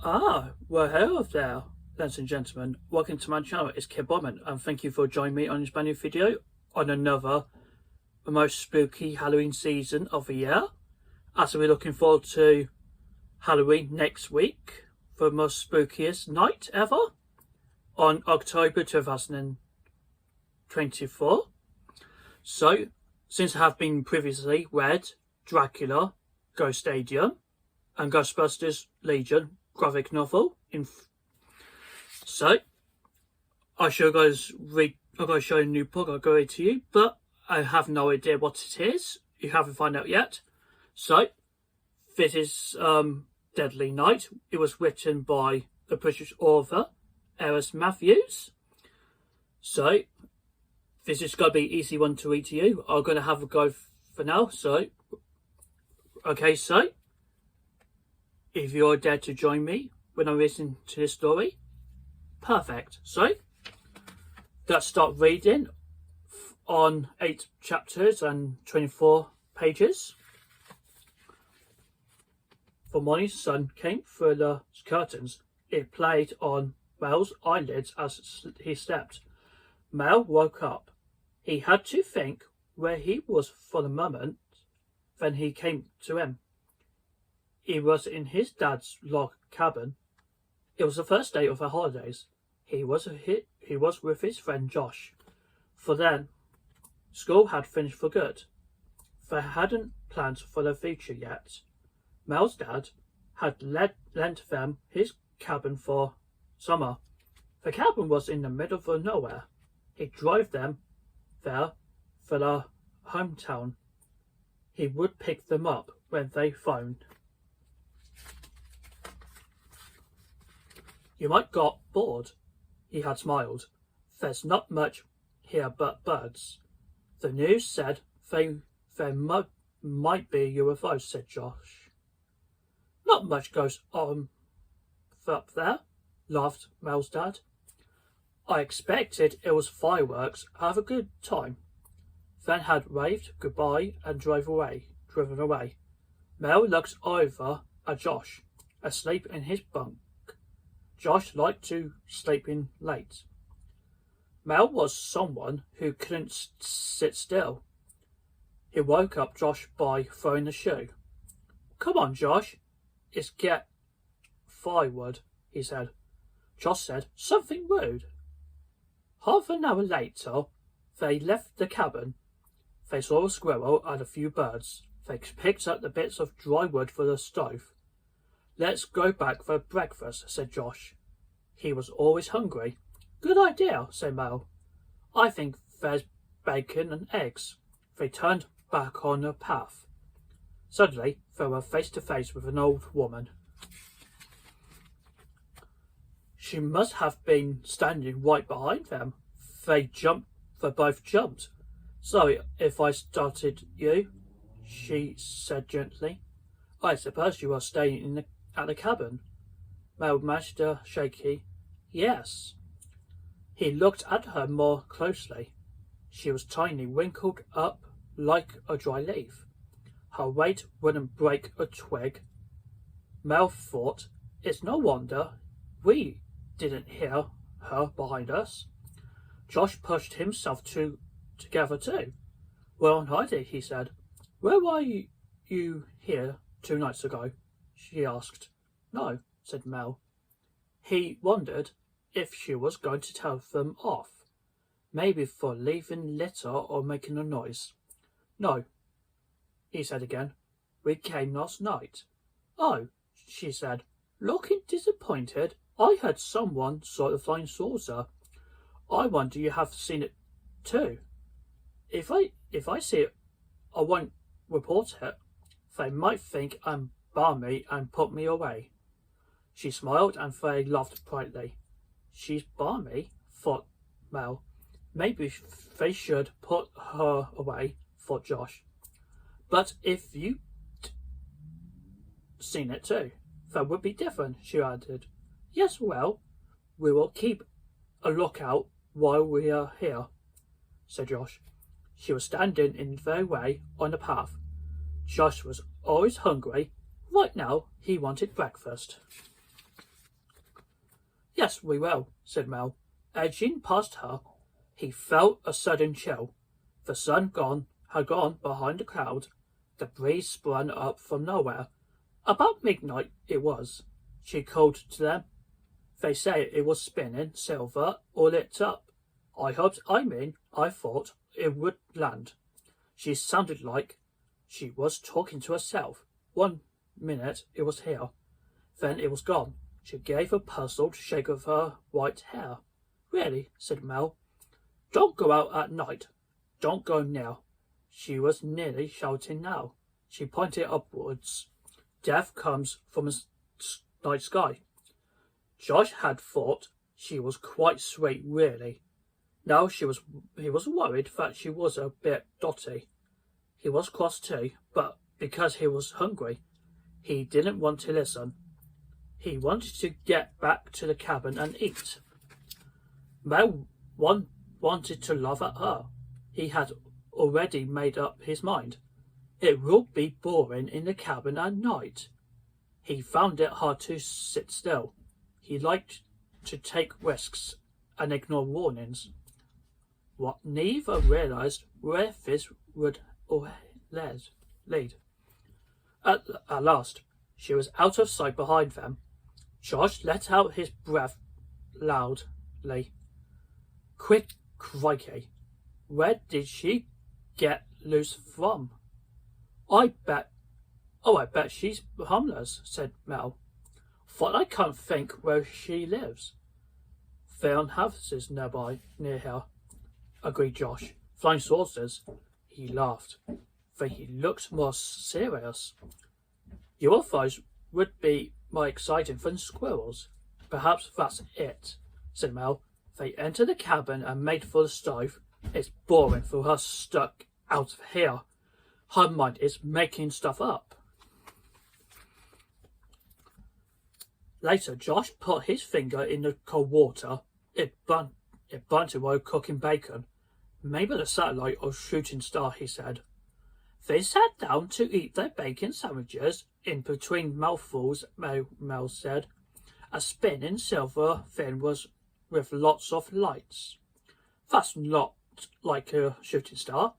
Well, hello there, ladies and gentlemen. Welcome to my channel. It's Boardman, and thank you for joining me on this brand new video on another the most spooky Halloween season of the year. As we're looking forward to Halloween next week, the most spookiest night ever on October 2024. So, since I have been previously read Dracula, Ghost Stadium, and Ghostbusters Legion graphic novel so I show guys read I'm going to show you a new book I'll go to you, but I have no idea what it is. You haven't found out yet. So this is Deadly Night. It was written by the British author L.S Matthews. So this is going to be an easy one to read to you. I'm going to have a go for now. So if you're there to join me when I listen to this story, perfect. So let's start reading on 8 chapters and 24 pages. The morning sun came through the curtains. It played on Mel's eyelids as he slept. Mel woke up. He had to think where he was for the moment. Then he came to him. He was in his dad's log cabin. It was the first day of the holidays. He was with his friend Josh. For then, school had finished for good. They hadn't planned for the future yet. Mel's dad had lent them his cabin for summer. The cabin was in the middle of nowhere. He drove them there for their hometown. He would pick them up when they phoned. You might got bored, he had smiled. There's not much here but birds. The news said there might be UFOs, said Josh. Not much goes on up there, laughed Mel's dad. I expected it was fireworks. Have a good time. Then had waved goodbye and driven away. Mel looked over at Josh, asleep in his bunk. Josh liked to sleep in late. Mel was someone who couldn't sit still. He woke up Josh by throwing a shoe. Come on, Josh, it's get firewood, he said. Josh said something rude. Half an hour later, they left the cabin. They saw a squirrel and a few birds. They picked up the bits of dry wood for the stove. Let's go back for breakfast, said Josh. He was always hungry. Good idea, said Mel. I think there's bacon and eggs. They turned back on the path. Suddenly, they were face to face with an old woman. She must have been standing right behind them. They both jumped. Sorry if I started you, she said gently. I suppose you are staying at the cabin. Mel managed a shaky yes. He looked at her more closely. She was tiny, wrinkled up like a dry leaf. Her weight wouldn't break a twig. Mel thought, it's no wonder we didn't hear her behind us. Josh pushed himself together too. Well, Heidi, he said. Where were you here 2 nights ago? She asked. No, said Mel. He wondered if she was going to tell them off. Maybe for leaving litter or making a noise. No, he said again. We came last night. Oh, she said, looking disappointed. I heard someone saw the flying saucer. I wonder you have seen it too. If I see it, I won't report it. They might think I'm balmy and put me away. She smiled and they laughed brightly. She's balmy, thought Mel. Maybe they should put her away, thought Josh. But if you'd seen it too, that would be different, she added. Yes, well, we will keep a lookout while we are here, said Josh. She was standing in their way on the path. Josh was always hungry. Right now, he wanted breakfast. Yes, we will, said Mel. Edging past her, he felt a sudden chill. The sun had gone behind a cloud. The breeze sprang up from nowhere. About midnight it was. She called to them. They say it was spinning silver or lit up. I thought it would land. She sounded like she was talking to herself. 1 minute it was here, then it was gone. She gave a puzzled shake of her white hair. Really, said Mel. Don't go out at night. Don't go now. She was nearly shouting now. She pointed upwards. Death comes from a night sky. Josh had thought she was quite sweet, really. Now he was worried that she was a bit dotty. He was cross too, but because he was hungry, he didn't want to listen. He wanted to get back to the cabin and eat. Mel wanted to laugh at her. He had already made up his mind. It would be boring in the cabin at night. He found it hard to sit still. He liked to take risks and ignore warnings. What neither realized where this would lead. At last, she was out of sight behind them. Josh let out his breath loudly. Quick, crikey! Where did she get loose from? I bet she's harmless, said Mel. But I can't think where she lives. There are houses near here, agreed Josh. Flying saucers. He laughed. Then he looked more serious. UFOs would be more exciting than squirrels. Perhaps that's it, said Mel. They entered the cabin and made for the stove. It's boring for her stuck out of here. Her mind is making stuff up. Later, Josh put his finger in the cold water. It burnt while cooking bacon. Maybe the satellite or shooting star, he said. They sat down to eat their bacon sandwiches. In between mouthfuls, Mel said. A spinning silver thing was with lots of lights. That's not like a shooting star.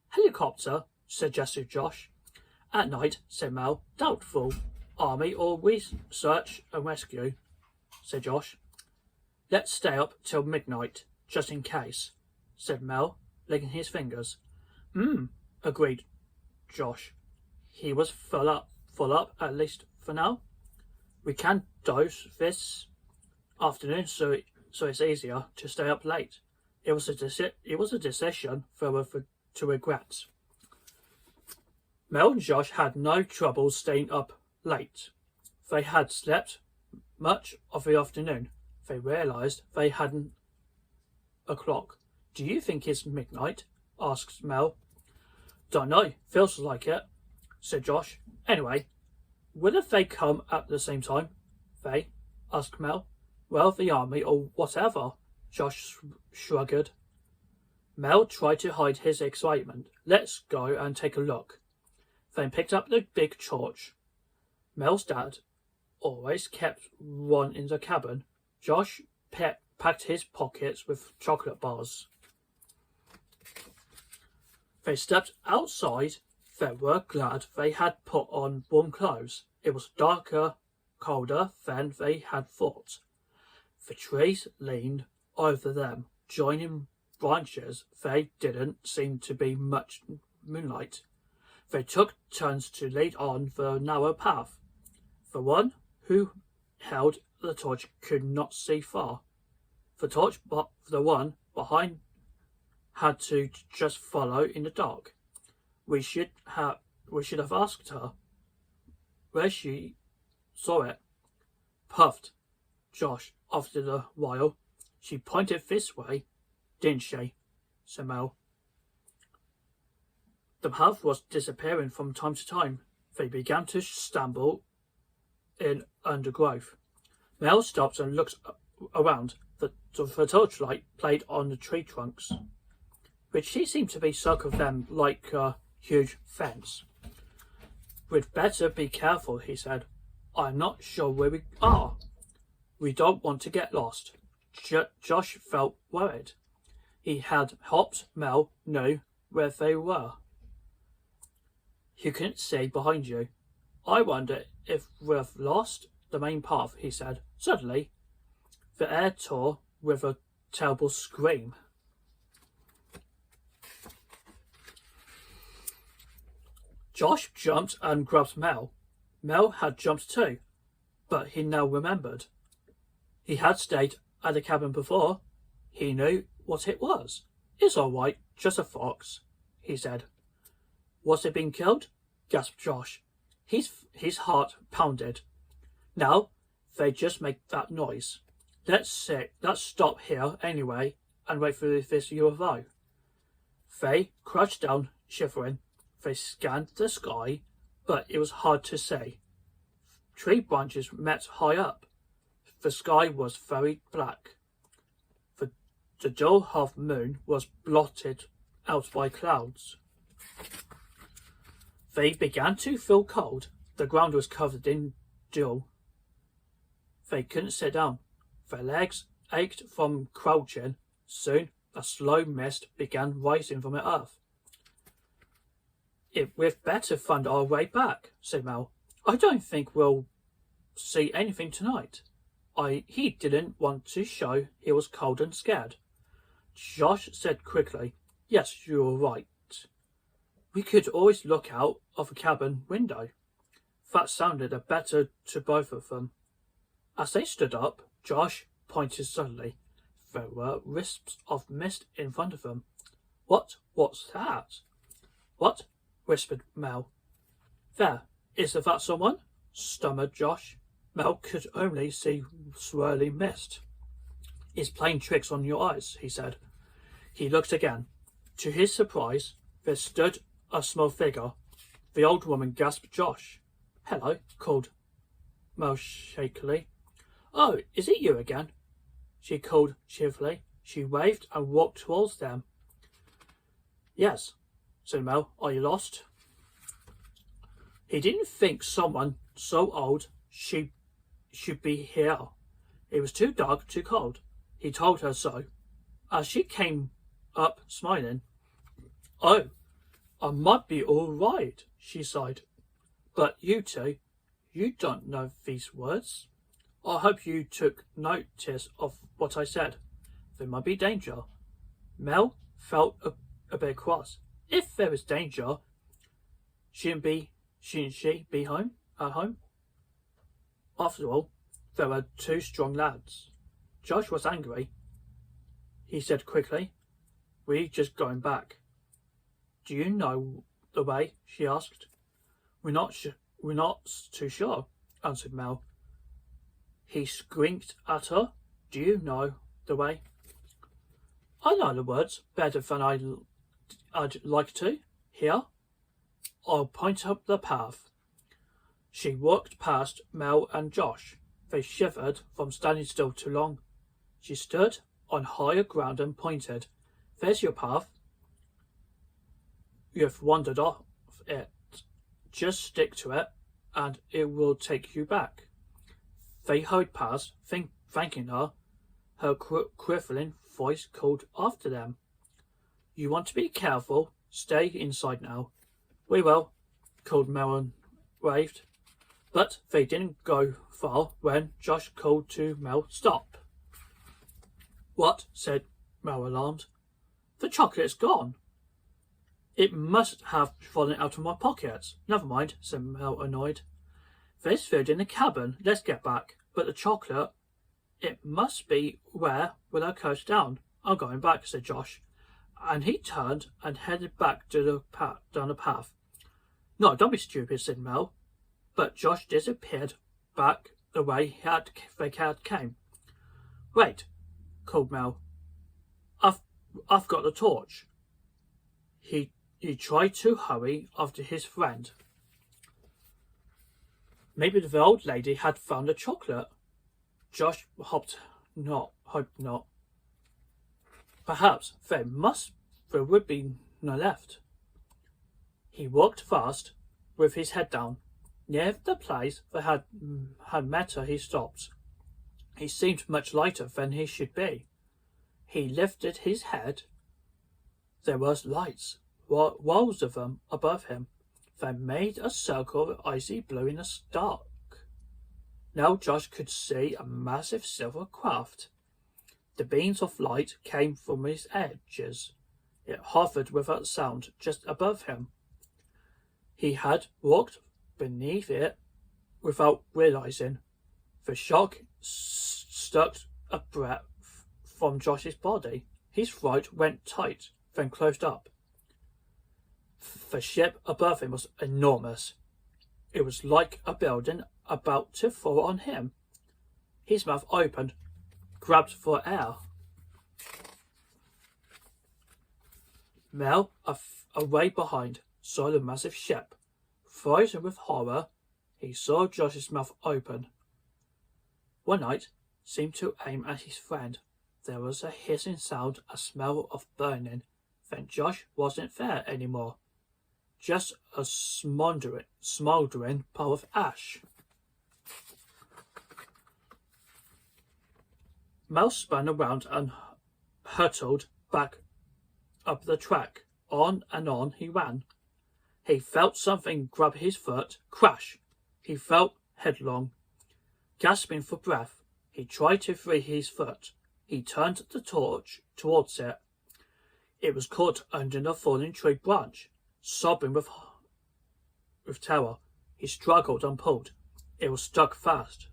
Helicopter, suggested Josh. At night, said Mel. Doubtful. Army or search and rescue, said Josh. Let's stay up till midnight, just in case, said Mel, licking his fingers. Agreed Josh. He was full up, at least for now. We can dose this afternoon, so it's easier to stay up late. It was a decision they were to regret. Mel and Josh had no trouble staying up late. They had slept much of the afternoon. They realised they hadn't a clock. Do you think it's midnight? Asked Mel. Don't know. Feels like it, said Josh. Anyway, will they come at the same time? They? Asked Mel. Well, the army or whatever. Josh shrugged. Mel tried to hide his excitement. Let's go and take a look. Then picked up the big torch. Mel's dad always kept one in the cabin. Josh packed his pockets with chocolate bars. They stepped outside. They were glad they had put on warm clothes. It was colder than they had thought. The trees leaned over them, joining branches. There didn't seem to be much moonlight. They took turns to lead on the narrow path. The one who held the torch could not see far. The one behind had to just follow in the dark. We should have asked her where she saw it, puffed Josh after a while. She pointed this way, didn't she? said Mel. The path was disappearing from time to time. They began to stumble in undergrowth. Mel stopped and looked around. The torchlight played on the tree trunks, which seemed to be circled them like a huge fence. We'd better be careful, he said. I'm not sure where we are. We don't want to get lost. Josh felt worried. He had hoped Mel knew where they were. You couldn't see behind you. I wonder if we've lost the main path, he said. Suddenly, the air tore with a terrible scream. Josh jumped and grabbed Mel. Mel had jumped too, but he now remembered. He had stayed at the cabin before. He knew what it was. It's all right, just a fox, he said. Was it being killed? Gasped Josh. His heart pounded. Now, they just make that noise. Let's stop here anyway and wait for this UFO. They crouched down, shivering. They scanned the sky, but it was hard to see. Tree branches met high up. The sky was very black. The dull half moon was blotted out by clouds. They began to feel cold. The ground was covered in dew. They couldn't sit down. Their legs ached from crouching. Soon a slow mist began rising from the earth. We'd better find our way back, said Mel. I don't think we'll see anything tonight. He didn't want to show he was cold and scared. Josh said quickly, Yes, you're right. We could always look out of the cabin window. That sounded better to both of them. As they stood up, Josh pointed suddenly. There were wisps of mist in front of them. What's that? What? Whispered Mel. There, is that someone? Stammered Josh. Mel could only see swirling mist. It's playing tricks on your eyes, he said. He looked again. To his surprise, there stood a small figure. The old woman gasped Josh. Hello, called Mel shakily. Oh, is it you again? She called cheerfully. She waved and walked towards them. Yes, said Mel. Are you lost? He didn't think someone so old should be here. It was too dark, too cold. He told her so. As she came up, smiling. Oh, I might be all right, she sighed. But you two, you don't know these words. I hope you took notice of what I said. There might be danger. Mel felt a bit cross. If there is danger, shouldn't she be at home? After all, there were two strong lads. Josh was angry. He said quickly, We're just going back. Do you know the way? She asked. We're not too sure, answered Mel. He squinted at her. Do you know the way? I know the words better than I'd like to. Here, I'll point up the path. She walked past Mel and Josh. They shivered from standing still too long. She stood on higher ground and pointed. There's your path. You've wandered off it. Just stick to it, and it will take you back. They hurried past, thanking her. Her quivering voice called after them. You want to be careful. Stay inside now. We will, called Mel and waved. But they didn't go far when Josh called to Mel, Stop. What? Said Mel, alarmed. The chocolate's gone. It must have fallen out of my pockets. Never mind, said Mel, annoyed. There's food in the cabin. Let's get back. But the chocolate, it must be where we'll coast down. I'm going back, said Josh. And he turned and headed back to down the path. No, don't be stupid, said Mel. But Josh disappeared back the way they came. Wait, called Mel. I've got the torch. He tried to hurry after his friend. Maybe the old lady had found the chocolate. Josh hoped not. Perhaps there would be no left. He walked fast, with his head down. Near the place they had met her, he stopped. He seemed much lighter than he should be. He lifted his head. There was lights, walls of them, above him. They made a circle of icy blue in the dark. Now Josh could see a massive silver craft. The beams of light came from its edges. It hovered without sound just above him. He had walked beneath it without realizing. The shock stuck a breath from Josh's body. His throat went tight, then closed up. The ship above him was enormous. It was like a building about to fall on him. His mouth opened, grabbed for air. Mel, away behind, saw the massive ship. Frozen with horror, he saw Josh's mouth open. One night seemed to aim at his friend. There was a hissing sound, a smell of burning. Then Josh wasn't there anymore. Just a smouldering pile of ash. Mel spun around and hurtled back up the track. On and on he ran. He felt something grab his foot. Crash! He fell headlong. Gasping for breath, he tried to free his foot. He turned the torch towards it. It was caught under a fallen tree branch. Sobbing with terror, he struggled and pulled. It was stuck fast.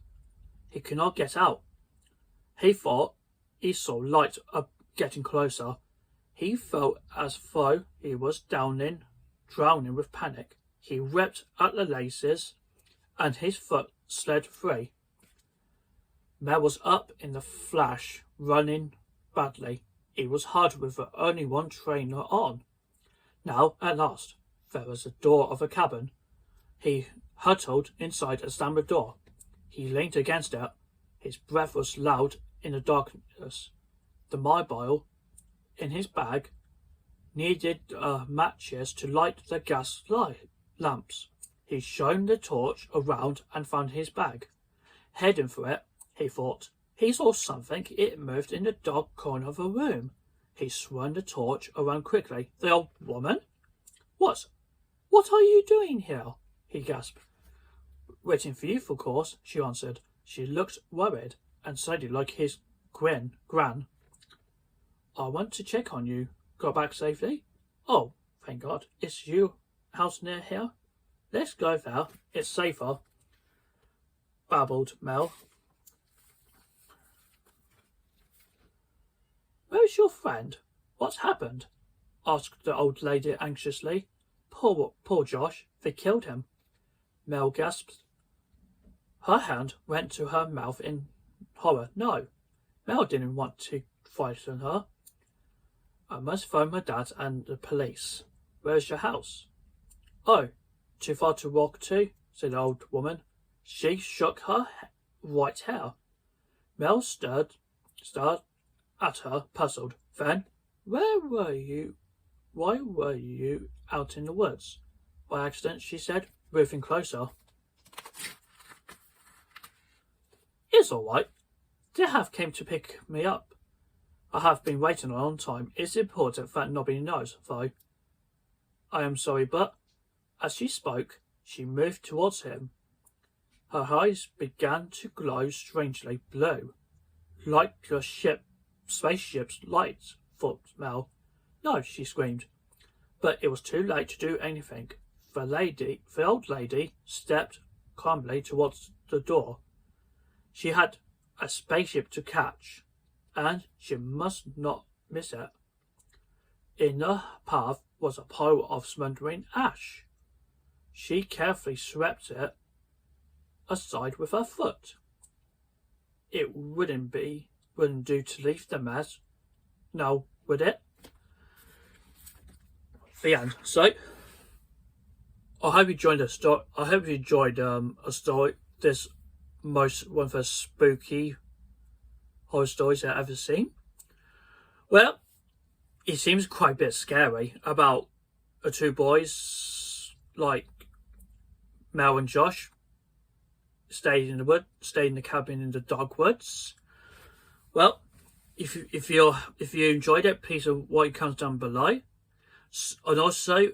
He could not get out. He thought he saw light getting closer. He felt as though he was drowning with panic. He ripped at the laces, and his foot slid free. Mel was up in the flash, running badly. It was hard with only one trainer on. Now, at last, there was a door of a cabin. He hurtled inside and slammed the door. He leaned against it. His breath was loud in the darkness. The mobile in his bag needed matches to light the gas lamps. He shone the torch around and found his bag. Heading for it, he thought. He saw something. It moved in the dark corner of the room. He swung the torch around quickly. The old woman? What are you doing here? He gasped. Waiting for you, of course, she answered. She looked worried and sounded like his gran. I want to check on you. Got back safely? Oh, thank God. Is your house near here? Let's go there. It's safer, babbled Mel. Where's your friend? What's happened? Asked the old lady anxiously. Poor Josh. They killed him. Mel gasped. Her hand went to her mouth in horror. No, Mel didn't want to frighten her. I must phone my dad and the police. Where's your house? Oh, too far to walk to, said the old woman. She shook her white hair. Mel stared at her, puzzled. Then, why were you out in the woods? By accident, she said, moving closer. It's all right. They have came to pick me up. I have been waiting a long time. It's important that nobody knows, though. I am sorry, but... As she spoke, she moved towards him. Her eyes began to glow strangely blue, like a spaceship's lights, thought Mel. No, she screamed. But it was too late to do anything. The old lady, stepped calmly towards the door. She had a spaceship to catch, and she must not miss it. In the path was a pile of smouldering ash. She carefully swept it aside with her foot. It wouldn't do to leave the mess. No, would it? The end. So, I hope you enjoyed a story. This one of the spooky horror stories I've ever seen. Well, it seems quite a bit scary about two boys like Mel and Josh. stayed in the wood, stayed in the cabin in the dogwoods. Well, if you enjoyed it, please write your comments down below. And also,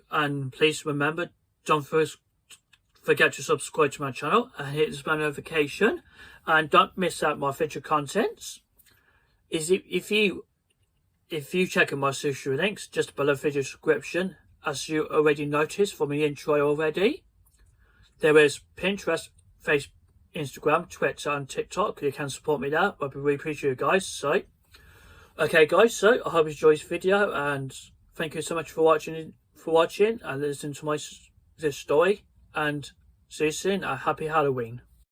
please remember, don't forget to subscribe to my channel and hit the bell notification, and don't miss out my future contents. If you check out my social links just below the video description, as you already noticed from the intro already, there is Pinterest, Facebook, Instagram, Twitter and TikTok. You can support me there. I'd really appreciate you guys. So, okay guys, so I hope you enjoyed this video, and thank you so much for watching and listening to this story, and see you soon. A happy Halloween.